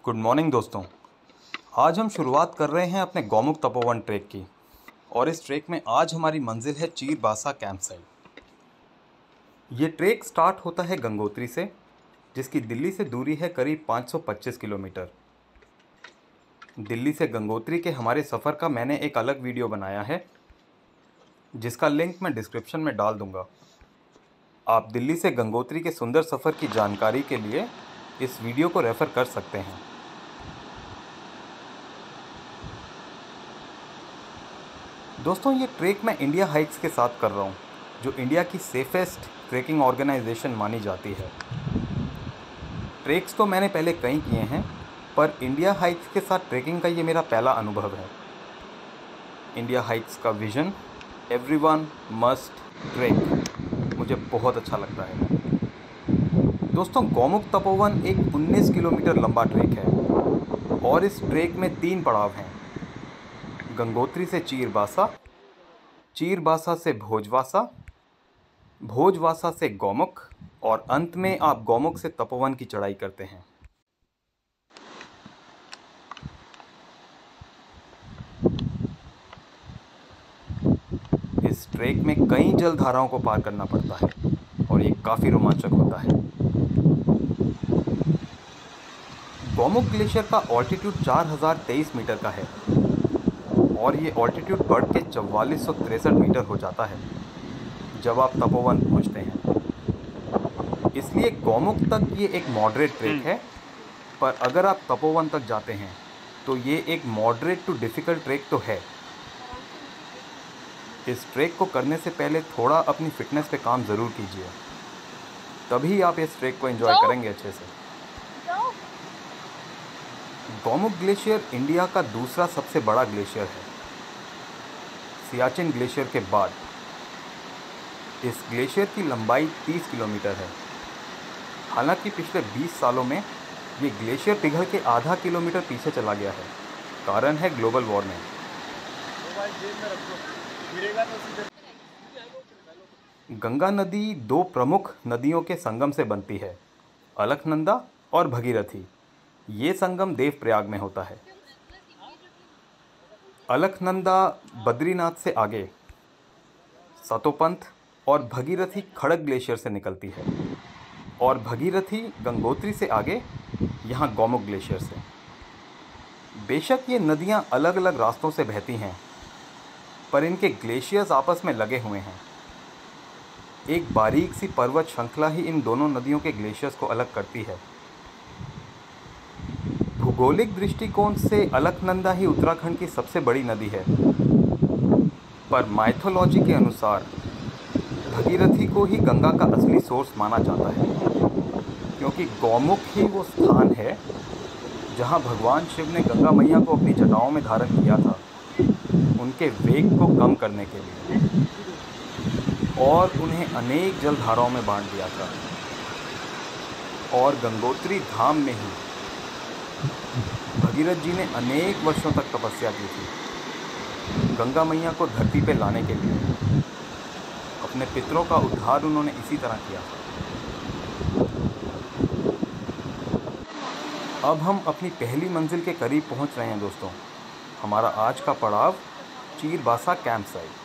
Good morning दोस्तों। आज हम शुरुआत कर रहे हैं अपने गौमुख तपोवन ट्रैक की और इस ट्रैक में आज हमारी मंजिल है चीर बासा कैंप साइट। ये ट्रैक स्टार्ट होता है गंगोत्री से, जिसकी दिल्ली से दूरी है करीब 525 किलोमीटर। दिल्ली से गंगोत्री के हमारे सफ़र का मैंने एक अलग वीडियो बनाया है, जिसका लिंक मैं डिस्क्रिप्शन में डाल दूंगा। आप दिल्ली से गंगोत्री के सुंदर सफ़र की जानकारी के लिए इस वीडियो को रेफ़र कर सकते हैं। दोस्तों, ये ट्रैक मैं इंडिया हाइक्स के साथ कर रहा हूँ, जो इंडिया की सेफेस्ट ट्रैकिंग ऑर्गेनाइजेशन मानी जाती है। ट्रैक्स तो मैंने पहले कई किए हैं, पर इंडिया हाइक्स के साथ ट्रैकिंग का ये मेरा पहला अनुभव है। इंडिया हाइक्स का विज़न एवरीवन मस्ट ट्रैक मुझे बहुत अच्छा लगता है। दोस्तों, गौमुख तपोवन एक 19 किलोमीटर लंबा ट्रैक है और इस ट्रैक में 3 पड़ाव हैं। गंगोत्री से चीरबासा, चीरबासा से भोजवासा, भोजवासा से गौमुख और अंत में आप गौमुख से तपोवन की चढ़ाई करते हैं। इस ट्रैक में कई जलधाराओं को पार करना पड़ता है और ये काफ़ी रोमांचक होता है। गौमुख ग्लेशियर का ऑल्टीट्यूड 4023 मीटर का है और ये ऑल्टीट्यूड बढ़ के 4463 मीटर हो जाता है जब आप तपोवन पहुंचते हैं। इसलिए गौमुख तक ये एक मॉडरेट ट्रैक है, पर अगर आप तपोवन तक जाते हैं तो ये एक मॉडरेट टू डिफ़िकल्ट ट्रैक तो है। इस ट्रैक को करने से पहले थोड़ा अपनी फ़िटनेस पे काम ज़रूर कीजिए, तभी आप इस ट्रैक को एंजॉय करेंगे अच्छे से। गौमुख ग्लेशियर इंडिया का दूसरा सबसे बड़ा ग्लेशियर है, सियाचिन ग्लेशियर के बाद। इस ग्लेशियर की लंबाई 30 किलोमीटर है। हालांकि पिछले 20 सालों में ये ग्लेशियर पिघल के आधा किलोमीटर पीछे चला गया है। कारण है ग्लोबल वार्मिंग। गंगा नदी 2 प्रमुख नदियों के संगम से बनती है, अलकनंदा और भगीरथी। ये संगम देवप्रयाग में होता है। अलकनंदा बद्रीनाथ से आगे सतोपंथ और भगीरथी खड़ग ग्लेशियर से निकलती है और भगीरथी गंगोत्री से आगे यहाँ गौमुख ग्लेशियर से। बेशक ये नदियाँ अलग अलग रास्तों से बहती हैं, पर इनके ग्लेशियर्स आपस में लगे हुए हैं। एक बारीक सी पर्वत श्रृंखला ही इन दोनों नदियों के ग्लेशियर्स को अलग करती है। भौगोलिक दृष्टिकोण से अलकनंदा ही उत्तराखंड की सबसे बड़ी नदी है, पर माइथोलॉजी के अनुसार भगीरथी को ही गंगा का असली सोर्स माना जाता है, क्योंकि गौमुख ही वो स्थान है जहां भगवान शिव ने गंगा मैया को अपनी जटाओं में धारण किया था, उनके वेग को कम करने के लिए, और उन्हें अनेक जलधाराओं में बांट दिया था। और गंगोत्री धाम में ही भगीरथ जी ने अनेक वर्षों तक तपस्या की थी गंगा मैया को धरती पे लाने के लिए। अपने पितरों का उद्धार उन्होंने इसी तरह किया था। अब हम अपनी पहली मंजिल के करीब पहुंच रहे हैं दोस्तों। हमारा आज का पड़ाव चीरबासा कैंप साइट।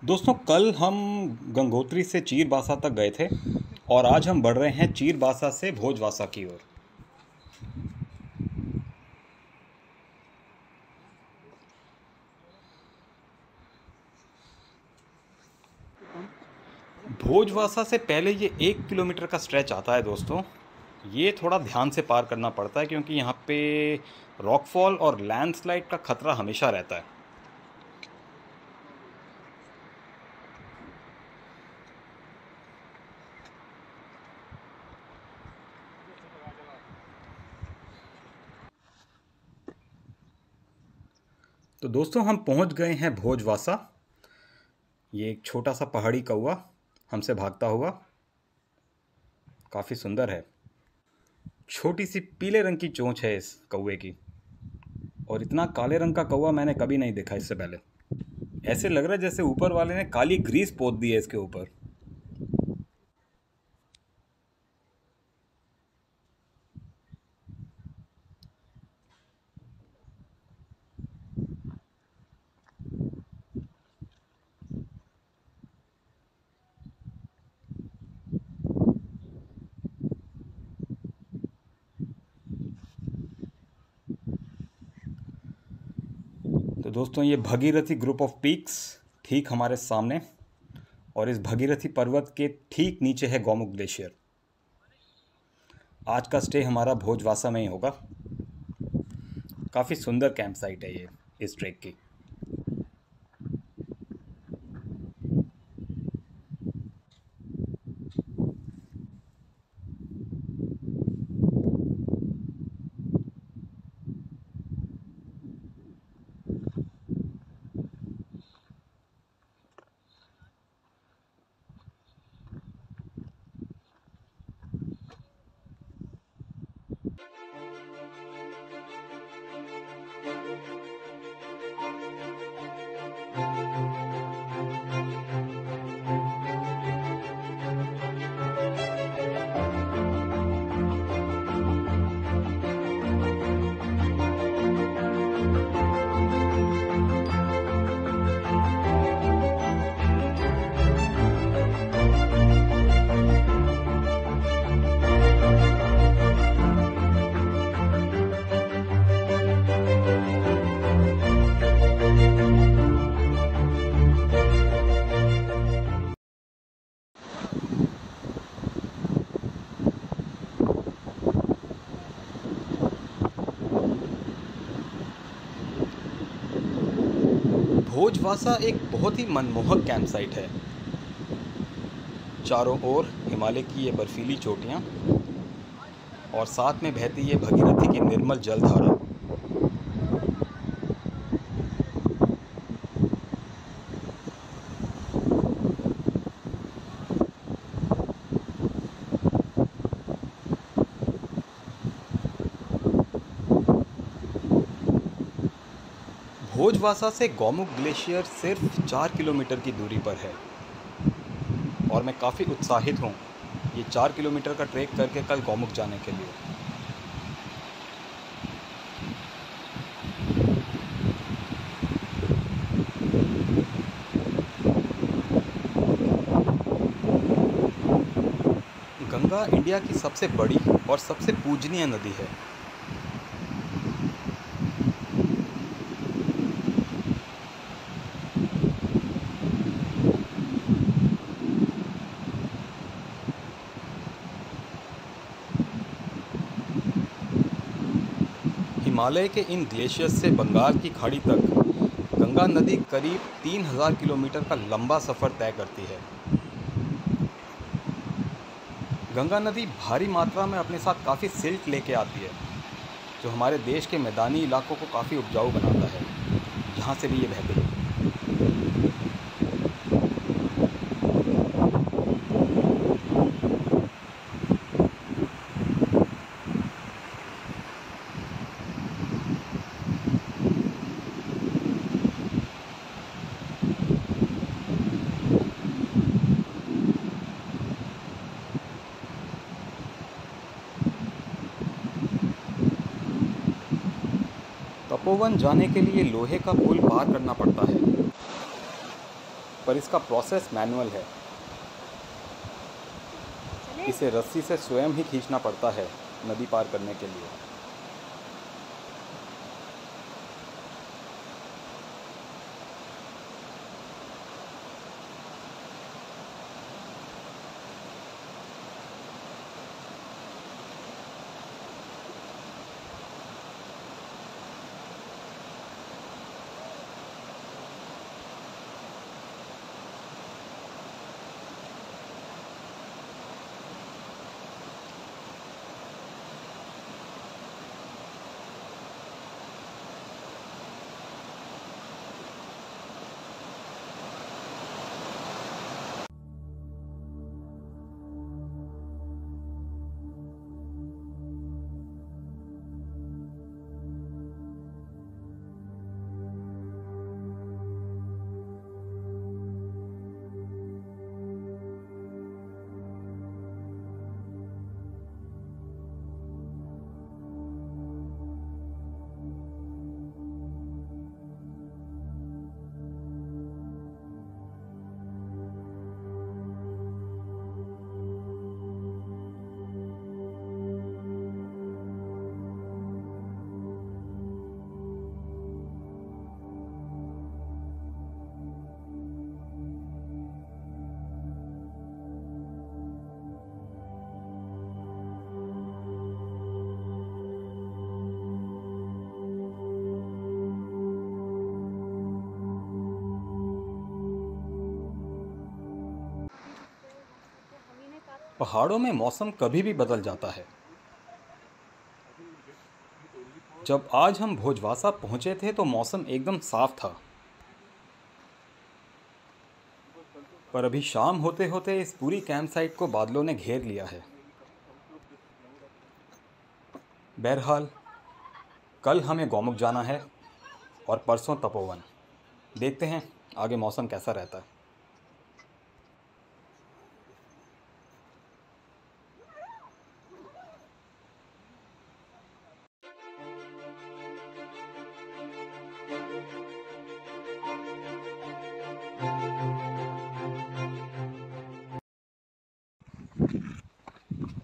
दोस्तों, कल हम गंगोत्री से चीरबासा तक गए थे और आज हम बढ़ रहे हैं चीरबासा से भोजवासा की ओर। भोजवासा से पहले ये 1 किलोमीटर का स्ट्रेच आता है दोस्तों। ये थोड़ा ध्यान से पार करना पड़ता है, क्योंकि यहाँ पे रॉकफॉल और लैंडस्लाइड का खतरा हमेशा रहता है। तो दोस्तों हम पहुंच गए हैं भोजवासा। ये एक छोटा सा पहाड़ी कौवा हमसे भागता हुआ, काफ़ी सुंदर है। छोटी सी पीले रंग की चोंच है इस कौवे की, और इतना काले रंग का कौवा मैंने कभी नहीं देखा इससे पहले। ऐसे लग रहा है जैसे ऊपर वाले ने काली ग्रीस पोत दी है इसके ऊपर। तो दोस्तों ये भगीरथी ग्रुप ऑफ पीक्स ठीक हमारे सामने, और इस भगीरथी पर्वत के ठीक नीचे है गौमुख ग्लेशियर। आज का स्टे हमारा भोजवासा में ही होगा। काफ़ी सुंदर कैंप साइट है ये इस ट्रैक की। भोजवासा एक बहुत ही मनमोहक कैंप साइट है। चारों ओर हिमालय की ये बर्फीली चोटियाँ, और साथ में बहती ये भगीरथी की निर्मल जलधारा। भोजवासा से गौमुख ग्लेशियर सिर्फ 4 किलोमीटर की दूरी पर है, और मैं काफ़ी उत्साहित हूँ ये 4 किलोमीटर का ट्रैक करके कल गौमुख जाने के लिए। गंगा इंडिया की सबसे बड़ी और सबसे पूजनीय नदी है। हिमालय के इन ग्लेशियर्स से बंगाल की खाड़ी तक गंगा नदी करीब 3000 किलोमीटर का लंबा सफ़र तय करती है। गंगा नदी भारी मात्रा में अपने साथ काफ़ी सिल्ट लेके आती है, जो हमारे देश के मैदानी इलाकों को काफ़ी उपजाऊ बनाता है, जहाँ से भी ये बहती है। तपोवन जाने के लिए लोहे का पुल पार करना पड़ता है, पर इसका प्रोसेस मैनुअल है। इसे रस्सी से स्वयं ही खींचना पड़ता है नदी पार करने के लिए। पहाड़ों में मौसम कभी भी बदल जाता है। जब आज हम भोजवासा पहुंचे थे तो मौसम एकदम साफ था, पर अभी शाम होते होते इस पूरी कैंप साइट को बादलों ने घेर लिया है। बहरहाल कल हमें गौमुख जाना है और परसों तपोवन। देखते हैं आगे मौसम कैसा रहता है।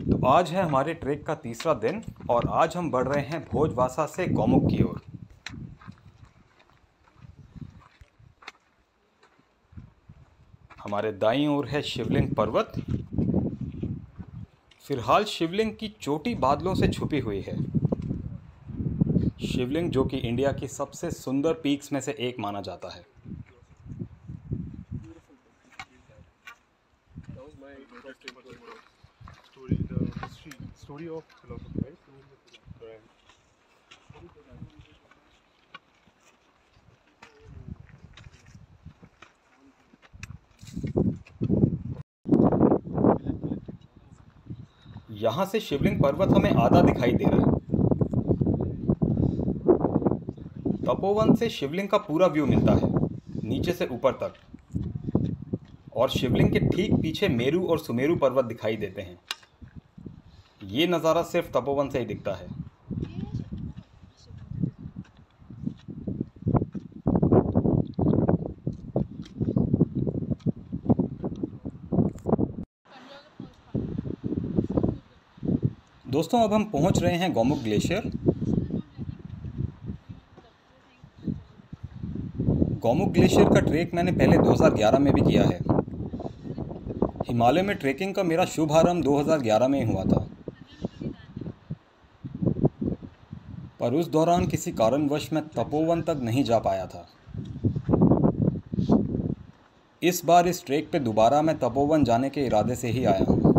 तो आज है हमारे ट्रैक का तीसरा दिन और आज हम बढ़ रहे हैं भोजवासा से गौमुख की ओर। हमारे दाईं ओर है शिवलिंग पर्वत। फिलहाल शिवलिंग की चोटी बादलों से छुपी हुई है। शिवलिंग जो कि इंडिया की सबसे सुंदर पीक्स में से एक माना जाता है। Story of philosophy, right? यहाँ से शिवलिंग पर्वत हमें आधा दिखाई दे रहा है। तपोवन से शिवलिंग का पूरा व्यू मिलता है, नीचे से ऊपर तक। और शिवलिंग के ठीक पीछे मेरू और सुमेरु पर्वत दिखाई देते हैं। ये नज़ारा सिर्फ तपोवन से ही दिखता है। दोस्तों अब हम पहुंच रहे हैं गौमुख ग्लेशियर। गौमुख ग्लेशियर का ट्रैक मैंने पहले 2011 में भी किया है। हिमालय में ट्रैकिंग का मेरा शुभारंभ 2011 में ही हुआ था, पर उस दौरान किसी कारणवश मैं तपोवन तक नहीं जा पाया था। इस बार इस ट्रैक पे दोबारा मैं तपोवन जाने के इरादे से ही आया हूँ।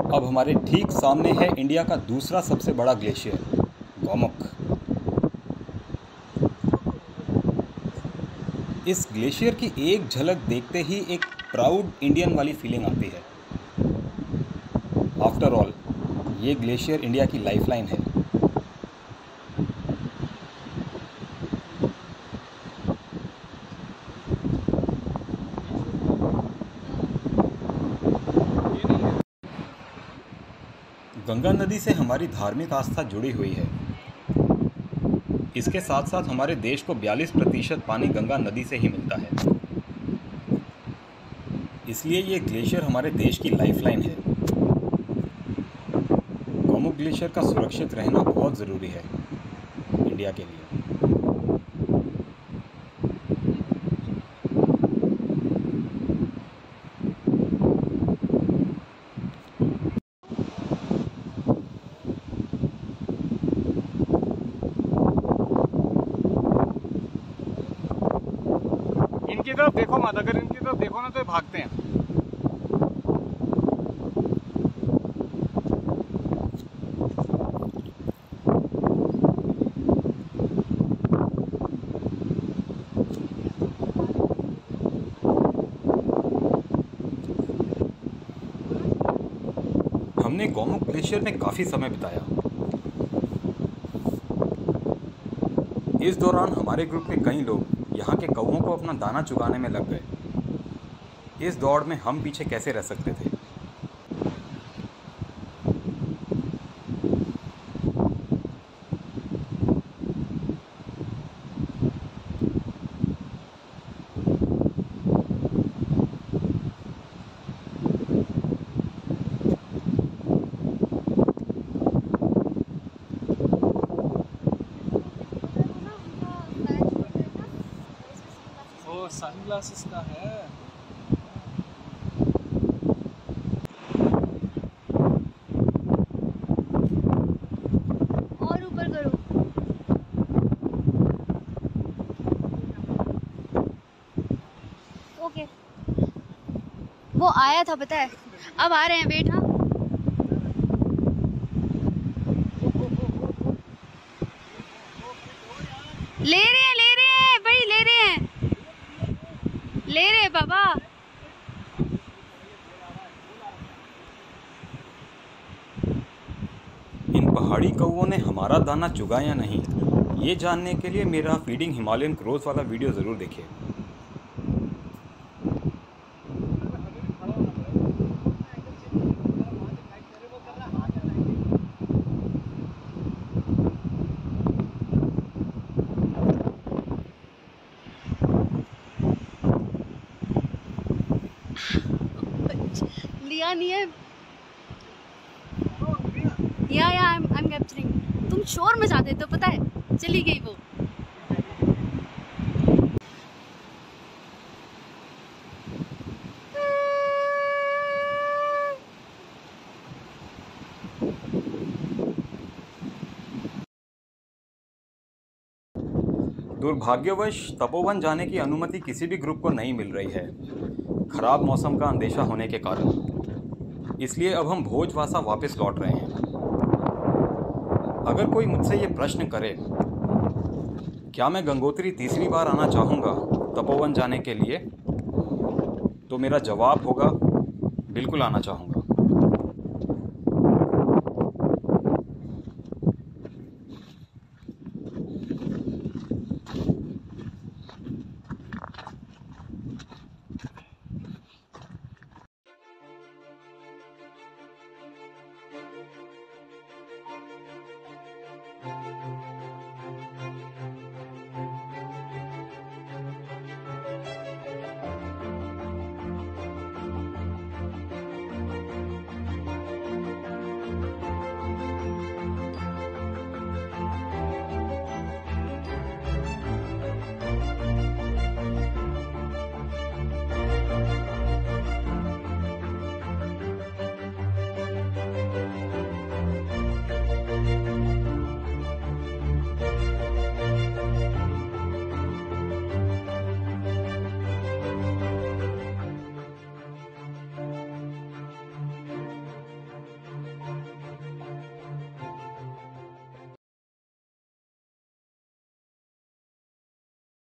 अब हमारे ठीक सामने है इंडिया का दूसरा सबसे बड़ा ग्लेशियर गौमुख। इस ग्लेशियर की एक झलक देखते ही एक प्राउड इंडियन वाली फीलिंग आती है। आफ्टर ऑल ये ग्लेशियर इंडिया की लाइफलाइन है। गंगा नदी से हमारी धार्मिक आस्था जुड़ी हुई है। इसके साथ साथ हमारे देश को 42% पानी गंगा नदी से ही मिलता है। इसलिए ये ग्लेशियर हमारे देश की लाइफलाइन है। गौमुख ग्लेशियर का सुरक्षित रहना बहुत ज़रूरी है इंडिया के लिए। इनकी तरफ देखो मत, अगर इनकी तरफ देखो ना तो ये भागते हैं। हमने गौमुख ग्लेशियर में काफ़ी समय बिताया। इस दौरान हमारे ग्रुप के कई लोग यहाँ के कौवों को अपना दाना चुगाने में लग गए। इस दौड़ में हम पीछे कैसे रह सकते थे। वो सनग्लासेस का है। और ऊपर करो। ओके, वो आया था पता है, अब आ रहे हैं, वेट। हाँ, ले रहे हैं भाई, ले रहे हैं, ले रहे हैं पापा। इन पहाड़ी कौवों ने हमारा दाना चुगा या नहीं, ये जानने के लिए मेरा फीडिंग हिमालयन क्रोज वाला वीडियो ज़रूर देखिए। लिया नहीं है। या आई एम कैप्चरिंग। तुम शोर मचाते तो पता है, चली गई वो। दुर्भाग्यवश तपोवन जाने की अनुमति किसी भी ग्रुप को नहीं मिल रही है, खराब मौसम का अंदेशा होने के कारण। इसलिए अब हम भोजवासा वापस लौट रहे हैं। अगर कोई मुझसे ये प्रश्न करे, क्या मैं गंगोत्री तीसरी बार आना चाहूँगा तपोवन जाने के लिए, तो मेरा जवाब होगा बिल्कुल आना चाहूँगा।